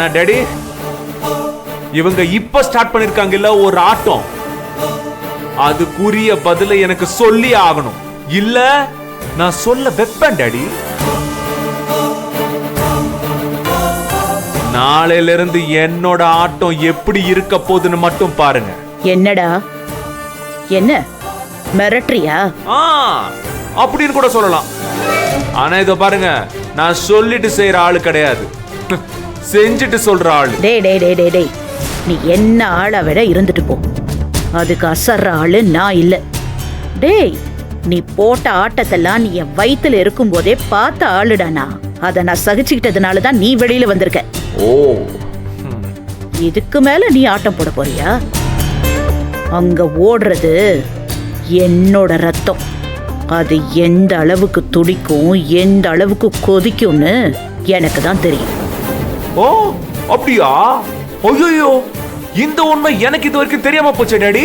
Daddy, இவங்க இப்ப start பண்ணிருக்காங்கல்ல ஒரு ஆட்டம், அதுக்குரிய பதில எனக்கு சொல்லி ஆகணும். இல்ல நான் சொல்ல வைப்பேன் டாடி. நாளையில இருந்து என்னோட ஆட்டம் எப்படி இருக்க போகுதுன்னு மட்டும் பாருங்க. என்னடா என்ன மிரட்டுறியா? அப்படின்னு கூட சொல்லலாம். ஆனா இத பாருங்க, நான் சொல்லிட்டு செய்யற ஆளு கிடையாது, செஞ்சுட்டு சொல்ற ஆளு. டேய் டேய் டேய் டேய் டேய், நீ என்ன ஆளை விட இருந்துட்டு போ. அதுக்கு அசர்ற ஆளு நான் இல்ல. டேய், நீ போட்ட ஆட்டத்தெல்லாம் நீ என் வயித்துல இருக்கும் போதே பார்த்த ஆளுடானா. அத நான் சகிச்சுக்கிட்டதுனால தான் நீ வெளியில வந்திருக்க. ஓ, இதுக்கு மேல நீ ஆட்டம் போட போறியா? அங்க ஓடுறது என்னோட ரத்தம். அது எந்த அளவுக்கு துடிக்கும், எந்த அளவுக்கு கொதிக்கும்னு எனக்கு தான் தெரியும். ஓ அப்படியா? ஐயோ, இந்த உண்மை எனக்கு இது வரைக்கும் தெரியாம போச்சு டாடி.